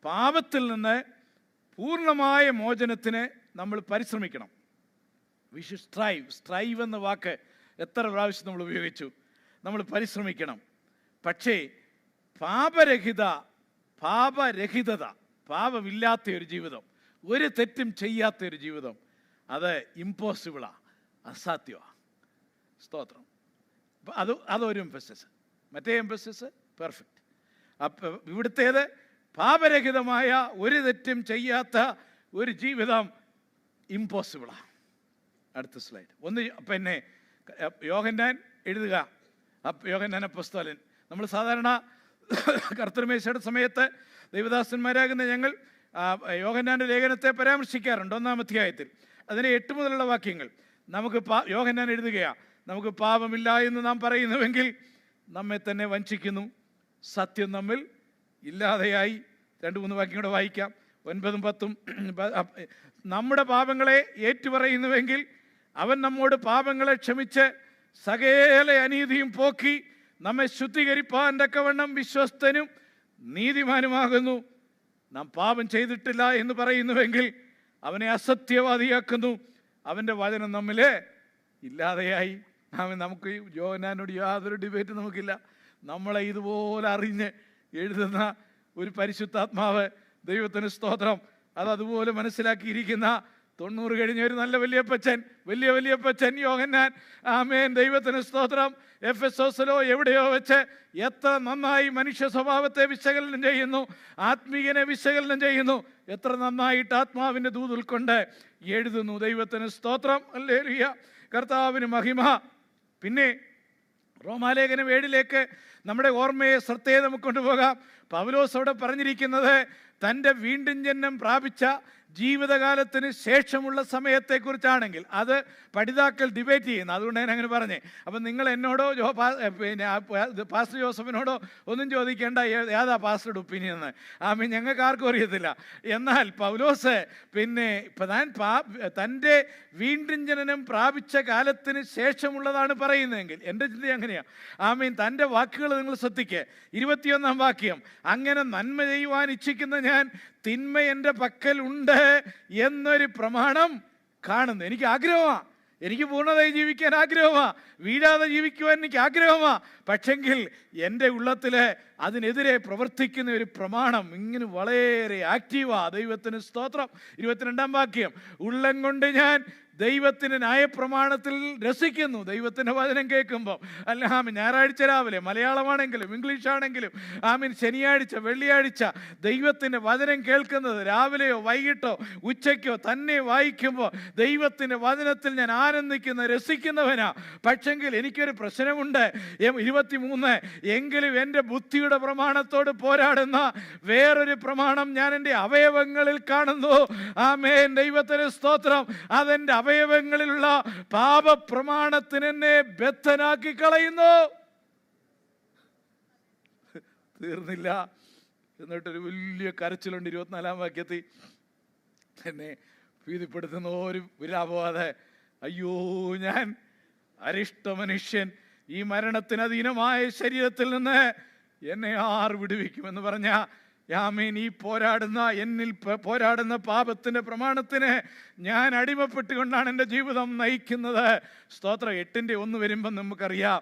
പാപത്തിൽ നിന്ന് പൂർണ്ണമായ മോചനത്തിന് നമ്മൾ പരിശ്രമിക്കണം. We should strive. സ്ട്രൈവ് എന്ന വാക്ക് എത്ര പ്രാവശ്യം നമ്മൾ ഉപയോഗിച്ചു. നമ്മൾ പരിശ്രമിക്കണം. പക്ഷേ പാപരഹിതത, പാപമില്ലാത്ത ഒരു ജീവിതം, ഒരു തെറ്റും ചെയ്യാത്ത ഒരു ജീവിതം, അത് ഇമ്പോസിബിളാ, അസാധ്യമാണ്. സ്തോത്രം. അതൊരു എംഫസിസ്. മറ്റേ എംഫസിസ് പെർഫെക്റ്റ്. അപ്പം ഇവിടുത്തേത് പാപരഹിതമായ ഒരു തെറ്റും ചെയ്യാത്ത ഒരു ജീവിതം ഇമ്പോസിബിളാണ്. അടുത്ത സ്ലൈഡ്. പിന്നെ യോഹന്നാൻ എഴുതുക. യോഹന്നാൻ അപ്പോസ്തലൻ. നമ്മൾ സാധാരണ കർത്തൃമേശയുടെ സമയത്ത് ദൈവദാസന്മാരാകുന്ന ഞങ്ങൾ യോഹന്നാൻ്റെ ലേഖനത്തെ പരാമർശിക്കാറുണ്ട് 1-ാം അധ്യായത്തിൽ. അതിന് 8 മുതലുള്ള വാക്യങ്ങൾ നമുക്ക് യോഹന്നാൻ എഴുതുകയാണ്. നമുക്ക് പാപമില്ല എന്ന് നാം പറയുന്നുവെങ്കിൽ നമ്മെ തന്നെ വഞ്ചിക്കുന്നു, സത്യം നമ്മിൽ ഇല്ലാതെയായി. 2-3 വാക്യം കൂടെ വായിക്കാം. 9-ഉം 10-ഉം. നമ്മുടെ പാപങ്ങളെ ഏറ്റുപറയുന്നുവെങ്കിൽ അവൻ നമ്മോട് പാപങ്ങളെ ക്ഷമിച്ച് സകല അനീതിയും പോക്കി നമ്മെ ശുദ്ധീകരിപ്പാൻ തക്കവണ്ണം വിശ്വസ്തനും നീതിമാനുമാകുന്നു. നാം പാപം ചെയ്തിട്ടില്ല എന്ന് പറയുന്നുവെങ്കിൽ അവനെ അസത്യവാദിയാക്കുന്നു, അവൻ്റെ വചനം നമ്മിൽ ഇല്ലാതെയായി. നമുക്ക് യോഹന്നാനോട് യാതൊരു ഡിബേറ്റ് നമുക്കില്ല. നമ്മളെ ഇതുപോലെ അറിഞ്ഞ് എഴുതുന്ന ഒരു പരിശുദ്ധാത്മാവ്, ദൈവത്തിന് സ്തോത്രം, അതുപോലെ മനസ്സിലാക്കിയിരിക്കുന്ന 90 കഴിഞ്ഞ ഒരു നല്ല വലിയപ്പച്ചൻ യോഹന്നാൻ. ആമേൻ. ദൈവത്തിന് സ്തോത്രം. എഫെസോസിലോ എവിടെയോ വെച്ച് എത്ര നന്നായി മനുഷ്യ സ്വഭാവത്തെ വിശകലനം ചെയ്യുന്നു, ആത്മീയനെ വിശകലനം ചെയ്യുന്നു, എത്ര നന്നായിട്ട് ആത്മാവിൻ്റെ ദൂത് ഉൾക്കൊണ്ട് എഴുതുന്നു. ദൈവത്തിന് സ്തോത്രം. ഹല്ലേലൂയ. കർത്താവിന് മഹിമ. പിന്നെ റോമാലേഖനം 7 നമ്മുടെ ഓർമ്മയെ ശ്രദ്ധയെ നമുക്ക് കൊണ്ടുപോകാം. പൗലോസ് അവിടെ പറഞ്ഞിരിക്കുന്നത് തൻ്റെ വീണ്ടും ജന്മം പ്രാപിച്ച ജീവിതകാലത്തിന് ശേഷമുള്ള സമയത്തെക്കുറിച്ചാണെങ്കിൽ അത് പഠിതാക്കൾ ഡിബേറ്റ് ചെയ്യുന്നു. അതുകൊണ്ട് ഞാൻ അങ്ങനെ പറഞ്ഞേ. അപ്പം നിങ്ങൾ എന്നോടോ പിന്നെ പാസ്റ്റർ ജോസഫിനോടോ ഒന്നും ചോദിക്കേണ്ട ഏതാ പാസ്റ്ററുടെ ഒപ്പീനിയൻ എന്ന്. ഞങ്ങൾക്ക് ആർക്കും അറിയത്തില്ല. എന്നാൽ പൗലോസ് പിന്നെ തൻ്റെ വീണ്ടും ജനനം പ്രാപിച്ച കാലത്തിന് ശേഷമുള്ളതാണ് പറയുന്നതെങ്കിൽ എൻ്റെ ചിന്ത അങ്ങനെയാണ്. തൻ്റെ വാക്കുകൾ നിങ്ങൾ ശ്രദ്ധിക്കുക. 21-ാം വാക്യം. അങ്ങനെ നന്മ ചെയ്യുവാൻ ഇച്ഛിക്കുന്ന ഞാൻ തിന്മ എൻ്റെ പക്കൽ ഉണ്ട് എന്നൊരു പ്രമാണം കാണുന്നു. എനിക്ക് ആഗ്രഹമാണ് എനിക്ക് പൂർണ്ണതയിൽ ജീവിക്കാൻ ആഗ്രഹമാണ്, വീഴാതെ ജീവിക്കുവാൻ എനിക്ക് ആഗ്രഹമാണ്. പക്ഷെങ്കിൽ എൻ്റെ ഉള്ളത്തിൽ അതിനെതിരെ പ്രവർത്തിക്കുന്ന ഒരു പ്രമാണം ഇങ്ങനെ വളരെ ആക്റ്റീവാ. ദൈവത്തിന് സ്തോത്രം. 22-ാം വാക്യം, ഉള്ളം കൊണ്ട് ഞാൻ ദൈവത്തിൻ്റെ ന്യായപ്രമാണത്തിൽ രസിക്കുന്നു. ദൈവത്തിൻ്റെ വചനം കേൾക്കുമ്പോൾ അല്ല ഞായറാഴ്ച രാവിലെ മലയാളമാണെങ്കിലും ഇംഗ്ലീഷാണെങ്കിലും ശനിയാഴ്ച വെള്ളിയാഴ്ച ദൈവത്തിൻ്റെ വചനം കേൾക്കുന്നത് രാവിലെയോ വൈകിട്ടോ ഉച്ചയ്ക്കോ തന്നെ വായിക്കുമ്പോൾ ദൈവത്തിൻ്റെ വചനത്തിൽ ഞാൻ ആനന്ദിക്കുന്ന രസിക്കുന്നവനാ. പക്ഷെങ്കിൽ എനിക്കൊരു പ്രശ്നമുണ്ട്. 23, എങ്കിലും എൻ്റെ ബുദ്ധിയുടെ പ്രമാണത്തോട് പോരാടുന്ന വേറൊരു പ്രമാണം ഞാൻ എൻ്റെ അവയവങ്ങളിൽ കാണുന്നു. ആമേൻ, ദൈവത്തിന് സ്തോത്രം. അതെൻ്റെ അവയവങ്ങളിലുള്ള പാപപ്രമാണത്തിന് എന്നെ ബദ്ധനാക്കി കളയുന്നു. തീർന്നില്ല, എന്നിട്ടൊരു വലിയ കരച്ചിലുണ്ട് 24-ാം വാക്യത്തിൽ. എന്നെ ഭീതിപ്പെടുത്തുന്ന ഒരു വിലാപവാതെ, അയ്യോ ഞാൻ അരിഷ്ട മനുഷ്യൻ, ഈ മരണത്തിന് അധീനമായ ശരീരത്തിൽ നിന്ന് എന്നെ ആർ വിടുവിക്കുമെന്ന് പറഞ്ഞ ഈ എന്നിൽ പോരാടുന്ന പാപത്തിൻ്റെ പ്രമാണത്തിന് ഞാൻ അടിമപ്പെട്ടുകൊണ്ടാണ് എൻ്റെ ജീവിതം നയിക്കുന്നത്. സ്തോത്രം. 8-1 വരുമ്പം നമുക്കറിയാം.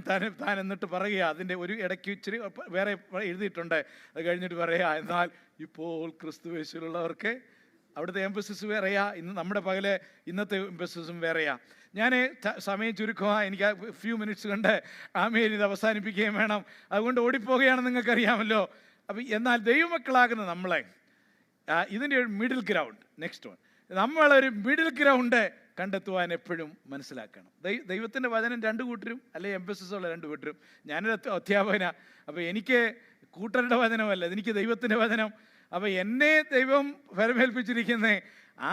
താൻ എന്നിട്ട് പറയുക, അതിൻ്റെ ഒരു ഇടയ്ക്ക് ഇച്ചിരി വേറെ എഴുതിയിട്ടുണ്ട്. അത് കഴിഞ്ഞിട്ട് പറയുക, എന്നാൽ ഇപ്പോൾ ക്രിസ്തുവേശുവിലുള്ളവർക്ക് അവിടുത്തെ എംഫസിസ് വേറെയാ, ഇന്ന് നമ്മുടെ ഇന്നത്തെ എംഫസിസും വേറെയാ. ഞാൻ സമയം ചുരുക്കമാണ്, എനിക്ക് ഫ്യൂ മിനിറ്റ്സ് കൊണ്ട് ഇത് അവസാനിപ്പിക്കുകയും വേണം. അതുകൊണ്ട് ഓടിപ്പോവുകയാണെന്ന് നിങ്ങൾക്കറിയാമല്ലോ. എന്നാൽ ദൈവമക്കളാകുന്ന നമ്മളെ ഇതിൻ്റെ ഒരു മിഡിൽ ഗ്രൗണ്ട്, നെക്സ്റ്റ് വൺ, നമ്മളൊരു മിഡിൽ ഗ്രൗണ്ട് കണ്ടെത്തുവാൻ എപ്പോഴും മനസ്സിലാക്കണം. ദൈവത്തിൻ്റെ വചനം 2 കൂട്ടരും അല്ലെങ്കിൽ എംഫസിസ് ഉള്ള 2 കൂട്ടരും. ഞാനൊരു അധ്യാപകനാണ്. അപ്പോൾ എനിക്ക് കൂട്ടരുടെ വചനമല്ല, എനിക്ക് ദൈവത്തിൻ്റെ വചനം. അപ്പോൾ എന്നെ ദൈവം ഫലമേൽപ്പിച്ചിരിക്കുന്നത്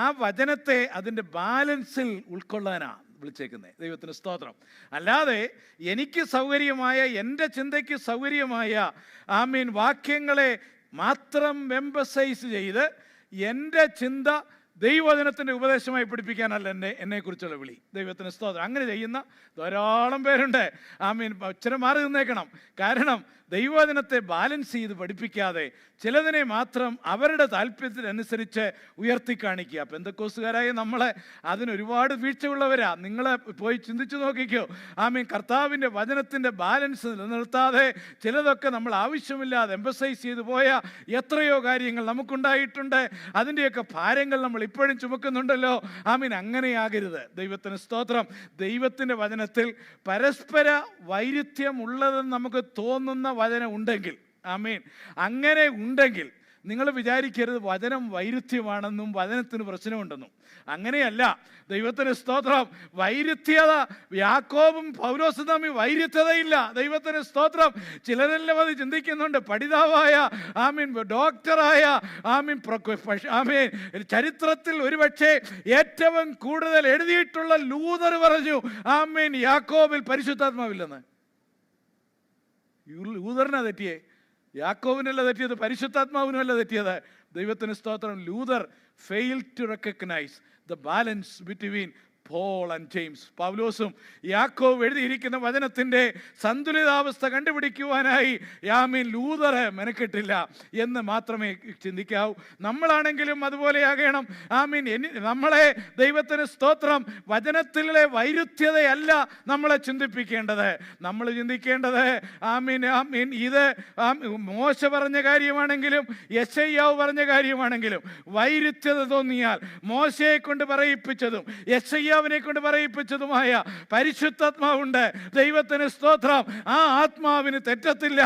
ആ വചനത്തെ അതിൻ്റെ ബാലൻസിൽ ഉൾക്കൊള്ളാനാണ് വിളിച്ചേക്കുന്നത്. ദൈവത്തിന് സ്തോത്രം. അല്ലാതെ എനിക്ക് സൗകര്യമായ, എൻ്റെ ചിന്തയ്ക്ക് സൗകര്യമായ വാക്യങ്ങളെ മാത്രം എംഫസൈസ് ചെയ്ത് എൻ്റെ ചിന്ത ദൈവവചനത്തിൻ്റെ ഉപദേശമായി പഠിപ്പിക്കാനല്ല എന്നെക്കുറിച്ചുള്ള വിളി. ദൈവത്തിന് സ്തോത്രം. അങ്ങനെ ചെയ്യുന്ന ധാരാളം പേരുണ്ട്. അച്ഛനെ മാറി നിന്നേക്കണം. കാരണം ദൈവവചനത്തെ ബാലൻസ് ചെയ്ത് പഠിപ്പിക്കാതെ ചിലതിനെ മാത്രം അവരുടെ താല്പര്യത്തിനനുസരിച്ച് ഉയർത്തി കാണിക്കുക. പെന്തക്കോസ്തുകാരായ നമ്മളെ അതിനൊരുപാട് വീഴ്ചയുള്ളവരാ. നിങ്ങൾ പോയി ചിന്തിച്ചു നോക്കിക്കോ. കർത്താവിൻ്റെ വചനത്തിൻ്റെ ബാലൻസ് നിലനിർത്താതെ ചിലതൊക്കെ നമ്മൾ ആവശ്യമില്ലാതെ എംഫസൈസ് ചെയ്തു പോയ എത്രയോ കാര്യങ്ങൾ നമുക്കുണ്ടായിട്ടുണ്ട്. അതിൻ്റെയൊക്കെ ഭാരങ്ങൾ നമ്മൾ ഇപ്പോഴും ചുമക്കുന്നുണ്ടല്ലോ. അങ്ങനെയാകരുത്. ദൈവത്തിന് സ്തോത്രം. ദൈവത്തിൻ്റെ വചനത്തിൽ പരസ്പര വൈരുദ്ധ്യം ഉള്ളതെന്ന് നമുക്ക് തോന്നുന്ന വചനം ഉണ്ടെങ്കിൽ, അങ്ങനെ ഉണ്ടെങ്കിൽ നിങ്ങൾ വിചാരിക്കരുത് വചനം വൈരുദ്ധ്യമാണെന്നും വചനത്തിന് പ്രശ്നമുണ്ടെന്നും. അങ്ങനെയല്ല. ദൈവത്തിന് സ്തോത്രം. വൈരുദ്ധ്യത, യാക്കോബും പൗലോസും തമ്മിൽ വൈരുദ്ധ്യതയില്ല. ദൈവത്തിന് സ്തോത്രം. ചിലരെല്ലാം അത് ചിന്തിക്കുന്നുണ്ട്. പഠിതാവായ ഡോക്ടറായ ചരിത്രത്തിൽ ഒരുപക്ഷെ ഏറ്റവും കൂടുതൽ എഴുതിയിട്ടുള്ള ലൂതർ പറഞ്ഞു യാക്കോബിൽ പരിശുദ്ധാത്മാവില്ലെന്ന്. ലൂതറിനാ തെറ്റിയേ, യാക്കോബിനല്ല തെറ്റിയത്, പരിശുദ്ധാത്മാവിനല്ല തെറ്റിയത്. ദൈവത്തിന് സ്തോത്രം. Luther failed to recognize the balance between Paul and James. പൗലോസും യാക്കോബ് എഴുതിയിരിക്കുന്ന വചനത്തിൻ്റെ സന്തുലിതാവസ്ഥ കണ്ടുപിടിക്കുവാനായി ലൂതർ മെനക്കെട്ടില്ല എന്ന് മാത്രമേ ചിന്തിക്കാവൂ. നമ്മളാണെങ്കിലും അതുപോലെയാകണം. നമ്മളെ ദൈവത്തിന് സ്തോത്രം വചനത്തിലെ വൈരുദ്ധ്യതയല്ല നമ്മളെ ചിന്തിപ്പിക്കേണ്ടത്. നമ്മൾ ചിന്തിക്കേണ്ടത് ഇത് മോശ പറഞ്ഞ കാര്യമാണെങ്കിലും യെശയ്യാവ് പറഞ്ഞ കാര്യമാണെങ്കിലും വൈരുദ്ധ്യത തോന്നിയാൽ മോശയെ കൊണ്ട് പറയിപ്പിച്ചതും യെശയ്യാവിനെ കൊണ്ട് പറയിപ്പിച്ചതുമായ പരിശുദ്ധാത്മാവുണ്ട്. ദൈവത്തിന് സ്തോത്രം. ആ ആത്മാവിന് തെറ്റത്തില്ല.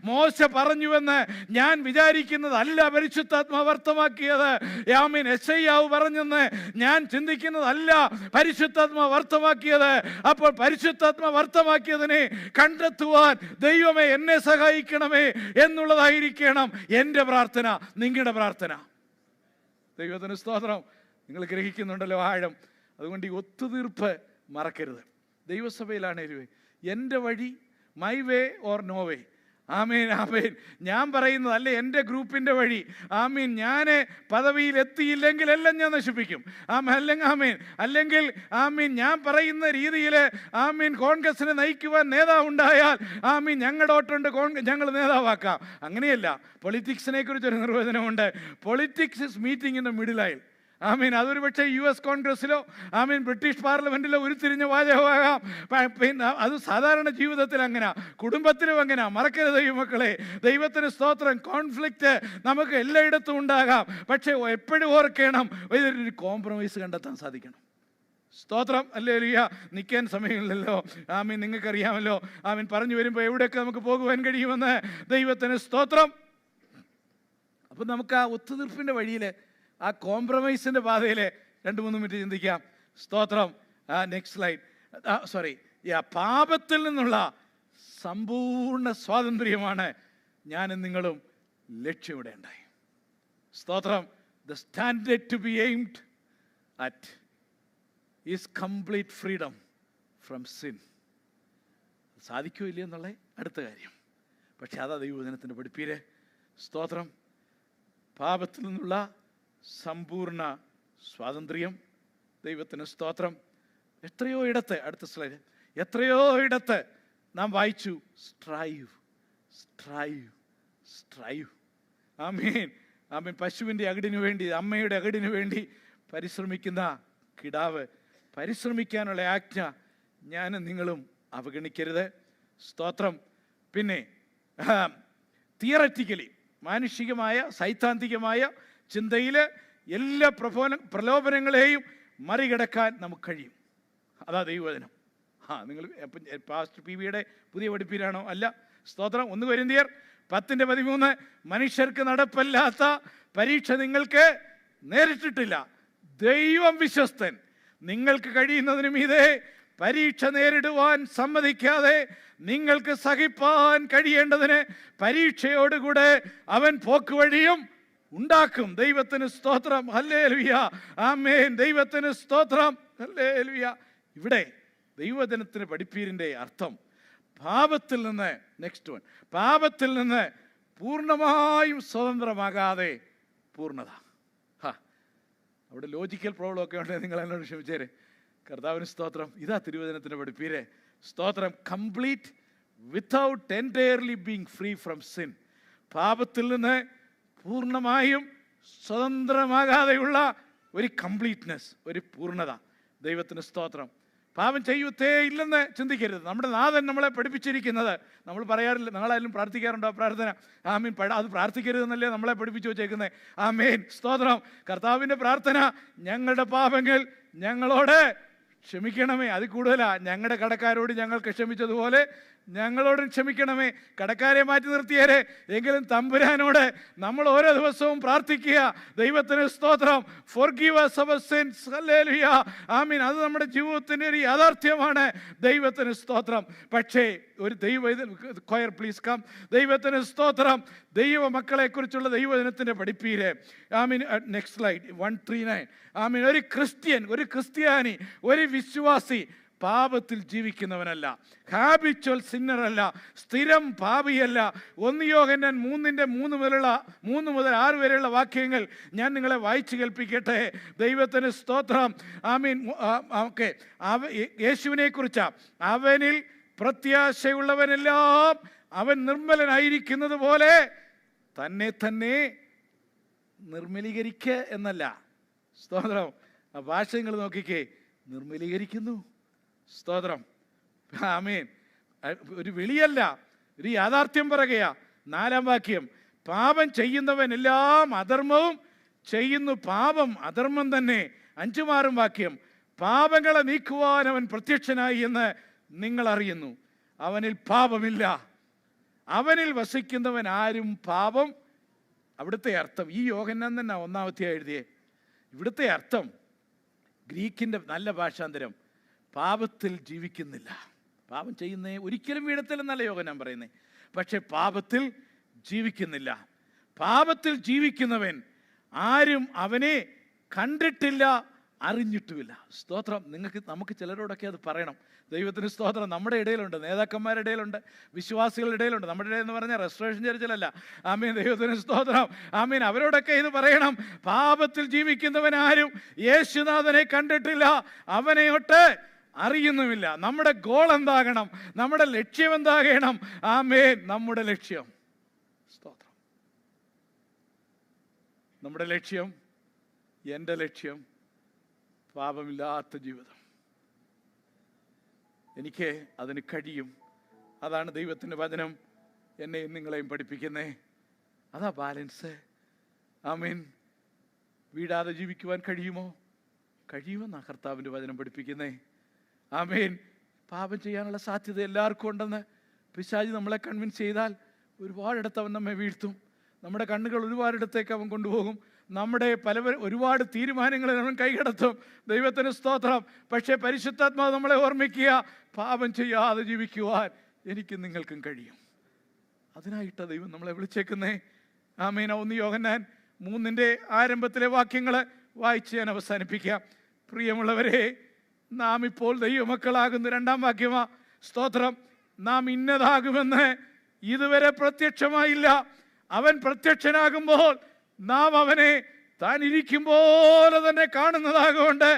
മോശ പറഞ്ഞുവെന്ന് ഞാൻ വിചാരിക്കുന്നതല്ല പരിശുദ്ധാത്മാവ് അർത്ഥമാക്കിയത്. യെശയ്യാവ് പറഞ്ഞെന്ന് ഞാൻ ചിന്തിക്കുന്നതല്ല പരിശുദ്ധാത്മാവ് അർത്ഥമാക്കിയത്. അപ്പോൾ പരിശുദ്ധാത്മാവ് അർത്ഥമാക്കിയതിനെ കണ്ടെത്തുവാൻ ദൈവമേ എന്നെ സഹായിക്കണമേ എന്നുള്ളതായിരിക്കണം എൻ്റെ പ്രാർത്ഥന, നിങ്ങളുടെ പ്രാർത്ഥന. ദൈവത്തിന് സ്തോത്രം. നിങ്ങൾ ഗ്രഹിക്കുന്നുണ്ടല്ലോ ആഴം. അതുകൊണ്ട് ഈ ഒത്തുതീർപ്പ് മറക്കരുത്. ദൈവസഭയിലാണ് എൻ്റെ വഴി, my way or no way. ഞാൻ പറയുന്നതല്ല എൻ്റെ ഗ്രൂപ്പിൻ്റെ വഴി. ഞാൻ പദവിയിൽ എത്തിയില്ലെങ്കിൽ എല്ലാം ഞാൻ നശിപ്പിക്കും. അല്ലെങ്കിൽ ഞാൻ പറയുന്ന രീതിയിൽ കോൺഗ്രസിനെ നയിക്കുവാൻ നേതാവുണ്ടായാൽ ഞങ്ങളുടെ ഞങ്ങൾ നേതാവാക്കാം. അങ്ങനെയല്ല. പൊളിറ്റിക്സിനെ കുറിച്ചൊരു നിർവചനമുണ്ട്. Politics is meeting in the middle aisle. അതൊരു പക്ഷേ US കോൺഗ്രസ്സിലോ ബ്രിട്ടീഷ് പാർലമെന്റിലോ ഉരുത്തിരിഞ്ഞ വാചകമാകാം. പിന്നെ അത് സാധാരണ ജീവിതത്തിൽ അങ്ങനെ, കുടുംബത്തിലും അങ്ങനെ. മറക്കരുത് ഈ മക്കളെ, ദൈവത്തിന് സ്തോത്രം. കോൺഫ്ലിക്റ്റ് നമുക്ക് എല്ലായിടത്തും ഉണ്ടാകാം. പക്ഷേ എപ്പോഴും ഓർക്കണം, ഇതൊരു കോംപ്രമൈസ് കണ്ടെത്താൻ സാധിക്കണം. സ്തോത്രം. ഹല്ലേലൂയ. നിൽക്കാൻ സമയമില്ലല്ലോ. നിങ്ങൾക്കറിയാമല്ലോ. പറഞ്ഞു വരുമ്പോൾ എവിടെയൊക്കെ നമുക്ക് പോകുവാൻ കഴിയുമെന്ന്. ദൈവത്തിന് സ്തോത്രം. അപ്പം നമുക്ക് ആ ഒത്തുതീർപ്പിൻ്റെ വഴിയിൽ, ആ കോംപ്രമൈസിൻ്റെ പാതയിൽ 2-3 മിനിറ്റ് ചിന്തിക്കാം. സ്തോത്രം. Next slide. പാപത്തിൽ നിന്നുള്ള സമ്പൂർണ്ണ സ്വാതന്ത്ര്യമാണ് ഞാനും നിങ്ങളും ലക്ഷ്യമിടേണ്ടായി. സ്തോത്രം. The standard to be aimed at is complete freedom from sin. സാധിക്കോ ഇല്ല എന്നുള്ള അടുത്ത കാര്യം. പക്ഷെ അതാ ദൈവവചനത്തിൻ്റെ പഠിപ്പീര്. സ്തോത്രം. പാപത്തിൽ നിന്നുള്ള സമ്പൂർണ്ണ സ്വാതന്ത്ര്യം. ദൈവത്തിന് സ്തോത്രം. എത്രയോ ഇടത്ത്, അടുത്ത സ്ലൈഡ്, എത്രയോ ഇടത്ത് നാം വായിച്ചു, സ്ട്രൈവ്, സ്ട്രൈവ്, സ്ട്രൈവ്. പശുവിൻ്റെ അകിടിനു വേണ്ടി, അമ്മയുടെ അകിടിനു വേണ്ടി പരിശ്രമിക്കുന്ന കിടാവ്. പരിശ്രമിക്കാനുള്ള ആജ്ഞ ഞാനും നിങ്ങളും അവഗണിക്കരുത്. സ്തോത്രം. പിന്നെ തിയററ്റിക്കലി, മാനുഷികമായ സൈദ്ധാന്തികമായ ചിന്തയിൽ എല്ലാ പ്രലോഭനങ്ങളെയും മറികടക്കാൻ നമുക്ക് കഴിയും. അതാ ദൈവവചനം. നിങ്ങൾ പാസ്റ്റർ PVയുടെ പുതിയ പഠിപ്പിലാണോ? അല്ല. സ്തോത്രം. 1 കൊരിന്ത്യർ 10:13, മനുഷ്യർക്ക് നടപ്പല്ലാത്ത പരീക്ഷ നിങ്ങൾക്ക് നേരിട്ടിട്ടില്ല, ദൈവം വിശ്വസ്തൻ, നിങ്ങൾക്ക് കഴിയുന്നതിനും ഇതേ പരീക്ഷ നേരിടുവാൻ സമ്മതിക്കാതെ നിങ്ങൾക്ക് സഹിപ്പാൻ കഴിയേണ്ടതിന് പരീക്ഷയോടുകൂടെ അവൻ പോക്കുവഴിയും ഉണ്ടാക്കും. ദൈവത്തിന് സ്തോത്രം. ഹല്ലേലൂയ. ആമേൻ. ദൈവത്തിന് സ്തോത്രം. ഹല്ലേലൂയ. ഇവിടെ ദൈവവചനത്തിന് പഠിപ്പീരിൻ്റെ അർത്ഥം പാപത്തിൽ നിന്ന്, നെക്സ്റ്റ് വൺ, പാപത്തിൽ നിന്ന് പൂർണ്ണമായും സ്വതന്ത്രമാകാതെ പൂർണ്ണത. അവിടെ ലോജിക്കൽ പ്രോബ്ലം ഒക്കെ ഉണ്ടെങ്കിൽ നിങ്ങൾ എന്നോട് ക്ഷമിച്ചേരെ. കർത്താവിന് സ്തോത്രം. ഇതാ തിരുവചനത്തിൻ്റെ പഠിപ്പീരെ. സ്തോത്രം. Complete without entirely being free from sin. പാപത്തിൽ നിന്ന് പൂർണ്ണമായും സ്വതന്ത്രമാകാതെയുള്ള ഒരു കംപ്ലീറ്റ്നെസ്, ഒരു പൂർണ്ണത. ദൈവത്തിന് സ്തോത്രം. പാപം ചെയ്യത്തേ ഇല്ലെന്ന് ചിന്തിക്കരുത്. നമ്മുടെ നാഥൻ നമ്മളെ പഠിപ്പിച്ചിരിക്കുന്നത്, നമ്മൾ പറയാറില്ല, നിങ്ങളായാലും പ്രാർത്ഥിക്കാറുണ്ടോ പ്രാർത്ഥന? അത് പ്രാർത്ഥിക്കരുതെന്നല്ലേ നമ്മളെ പഠിപ്പിച്ചു വച്ചേക്കുന്നത്. സ്തോത്രം. കർത്താവിൻ്റെ പ്രാർത്ഥന, ഞങ്ങളുടെ പാപങ്ങൾ ഞങ്ങളോട് ക്ഷമിക്കണമേ. അതിൽ കൂടുതലാ, ഞങ്ങളുടെ കടക്കാരോട് ഞങ്ങൾക്ക് ക്ഷമിച്ചതുപോലെ ഞങ്ങളോടും ക്ഷമിക്കണമേ. കടക്കാരെ മാറ്റി നിർത്തിയേരെ, എങ്കിലും തമ്പുരാനോട് നമ്മൾ ഓരോ ദിവസവും പ്രാർത്ഥിക്കുക. ദൈവത്തിന് സ്തോത്രം. Forgive us our sins. Hallelujah. അത് നമ്മുടെ ജീവിതത്തിൻ്റെ ഒരു യാഥാർത്ഥ്യമാണ്. ദൈവത്തിന് സ്തോത്രം. പക്ഷേ ഒരു കൊയർ പ്ലീസ് കം. ദൈവത്തിന് സ്തോത്രം. ദൈവ മക്കളെ കുറിച്ചുള്ള ദൈവജനത്തിൻ്റെ പഠിപ്പീര്. Next slide 139. ഒരു ക്രിസ്ത്യൻ, ഒരു ക്രിസ്ത്യാനി, ഒരു വിശ്വാസി പാപത്തിൽ ജീവിക്കുന്നവനല്ല, ഹാബിച്വൽ സിന്നറല്ല, സ്ഥിരം പാപിയല്ല. 1 യോഹന്നാൻ 3 മുതൽ 6 വരെയുള്ള വാക്യങ്ങൾ ഞാൻ നിങ്ങളെ വായിച്ചു കേൾപ്പിക്കട്ടെ. ദൈവത്തിന് സ്തോത്രം. ഓക്കെ. യേശുവിനെ കുറിച്ച്, അവനിൽ പ്രത്യാശയുള്ളവനെല്ലാം അവൻ നിർമ്മലനായിരിക്കുന്നത് പോലെ തന്നെ നിർമ്മലീകരിക്ക എന്നല്ല. സ്തോത്രം. ആ ഭാഷ നിങ്ങൾ നോക്കിക്കേ, നിർമ്മലീകരിക്കുന്നു. സ്തോത്രം. ഒരു വിളിയല്ല, ഒരു യാഥാർത്ഥ്യം പറയുകയാ. 4-ാം വാക്യം, പാപം ചെയ്യുന്നവൻ എല്ലാം അധർമ്മവും ചെയ്യുന്നു, പാപം അധർമ്മം തന്നെ. 5-ാം വാക്യം, പാപങ്ങളെ നീക്കുവാൻ അവൻ പ്രത്യക്ഷനായി എന്ന് നിങ്ങൾ അറിയുന്നു, അവനിൽ പാപമില്ല, അവനിൽ വസിക്കുന്നവൻ ആരും പാപം. അവിടുത്തെ അർത്ഥം, ഈ യോഹന്നാൻ തന്നെ 1-ാമത്തെ എഴുതിയേ, ഇവിടുത്തെ അർത്ഥം ഗ്രീക്കിൻ്റെ നല്ല ഭാഷാന്തരം, പാപത്തിൽ ജീവിക്കുന്നില്ല. പാപം ചെയ്യുന്നേ ഒരിക്കലും വീഴത്തില്ലെന്നല്ല യോഹന്നാൻ പറയുന്നത്. പക്ഷെ പാപത്തിൽ ജീവിക്കുന്നില്ല. പാപത്തിൽ ജീവിക്കുന്നവൻ ആരും അവനെ കണ്ടിട്ടില്ല, അറിഞ്ഞിട്ടുമില്ല. സ്തോത്രം. നമുക്ക് ചിലരോടൊക്കെ അത് പറയണം. ദൈവത്തിന് സ്തോത്രം. നമ്മുടെ ഇടയിലുണ്ട്, നേതാക്കന്മാരുടെ ഇടയിലുണ്ട്, വിശ്വാസികളുടെ ഇടയിലുണ്ട്. നമ്മുടെ ഇടയിൽ എന്ന് പറഞ്ഞാൽ റെസ്റ്റോറേഷൻ ചർച്ചിലല്ല. ദൈവത്തിന് സ്തോത്രം. അവരോടൊക്കെ ഇത് പറയണം. പാപത്തിൽ ജീവിക്കുന്നവൻ ആരും യേശുനാഥനെ കണ്ടിട്ടില്ല, അവനെയൊട്ട് അറിയുന്നുമില്ല. നമ്മുടെ ഗോൾ എന്താകണം? നമ്മുടെ ലക്ഷ്യം എന്താകണം? നമ്മുടെ ലക്ഷ്യം, സ്തോത്രം, നമ്മുടെ ലക്ഷ്യം എൻ്റെ ലക്ഷ്യം പാപമില്ലാത്ത ജീവിതം. എനിക്ക് അതിന് കഴിയും. അതാണ് ദൈവത്തിൻ്റെ വചനം എന്നെയും നിങ്ങളെയും പഠിപ്പിക്കുന്നേ. അതാ ബാലൻസ്. ആമേൻ. വീടാതെ ജീവിക്കുവാൻ കഴിയുമോ? കഴിയുമെന്നാണ് കർത്താവിൻ്റെ വചനം പഠിപ്പിക്കുന്നേ. ആമേൻ. പാപം ചെയ്യാനുള്ള സാധ്യത എല്ലാവർക്കും ഉണ്ടെന്ന് പിശാച് നമ്മളെ കൺവിൻസ് ചെയ്താൽ ഒരുപാടിടത്ത് അവൻ നമ്മെ വീഴ്ത്തും. നമ്മുടെ കണ്ണുകൾ ഒരുപാടിടത്തേക്ക് അവൻ കൊണ്ടുപോകും. നമ്മുടെ ഒരുപാട് തീരുമാനങ്ങളിൽ അവൻ കൈകടത്തും. ദൈവത്തിന് സ്തോത്രം. പക്ഷേ പരിശുദ്ധാത്മാവ് നമ്മളെ ഓർമ്മിക്കുക, പാപം ചെയ്യാതെ ജീവിക്കുവാൻ എനിക്കും നിങ്ങൾക്കും കഴിയും. അതിനായിട്ടാ ദൈവം നമ്മളെ വിളിച്ചേക്കുന്നേ. ആമേൻ. 1 യോഹന്നാൻ 3 ആരംഭത്തിലെ വാക്യങ്ങൾ വായിച്ച് ഞാൻ അവസാനിപ്പിക്കാം. പ്രിയമുള്ളവരെ, നാം ഇപ്പോൾ ദൈവമക്കളാകുന്ന 2-ാം വാക്യമാ. സ്തോത്രം. നാം ഇന്നതാകുമെന്ന് ഇതുവരെ പ്രത്യക്ഷമായില്ല. അവൻ പ്രത്യക്ഷനാകുമ്പോൾ നാം അവനെ താൻ ഇരിക്കും പോലെ തന്നെ കാണുന്നതാകൊണ്ട്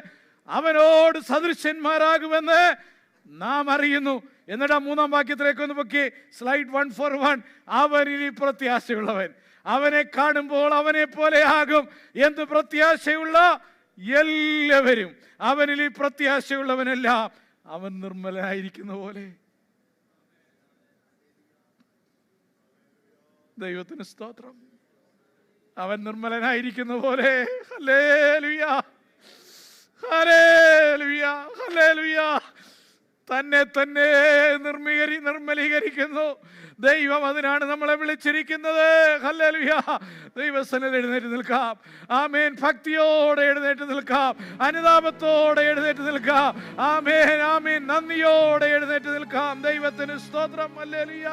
അവനോട് സദൃശന്മാരാകുമെന്ന് നാം അറിയുന്നു. എന്നിട്ട് 3-ാം വാക്യത്തിലേക്ക് ഒന്ന് പൊക്കി. സ്ലൈഡ് 141. അവനിൽ പ്രത്യാശയുള്ളവൻ അവനെ കാണുമ്പോൾ അവനെ പോലെ ആകും എന്ന് പ്രത്യാശയുള്ള എല്ലാവരും. അവനിൽ പ്രത്യാശയുള്ളവനെല്ലാം അവൻ നിർമ്മലനായിരിക്കുന്ന പോലെ. ദൈവത്തിന് സ്തോത്രം. അവൻ നിർമ്മലനായിരിക്കുന്ന പോലെ. Hallelujah, hallelujah, hallelujah. തന്നെ നിർമ്മലീകരിക്കുന്നു ദൈവം. അതിനാണ് നമ്മളെ വിളിച്ചിരിക്കുന്നത്. ഹല്ലേലൂയ. ദൈവസന്നിധിയിൽ എഴുന്നേറ്റ് നിൽക്കാം. ആമേൻ. ഭക്തിയോടെ എഴുന്നേറ്റ് നിൽക്കാം. അനുതാപത്തോടെ എഴുന്നേറ്റ് നിൽക്കാം. ആമേൻ, ആമേൻ. നന്ദിയോടെ എഴുന്നേറ്റ് നിൽക്കാം. ദൈവത്തിന് സ്തോത്രം. ഹല്ലേലൂയ.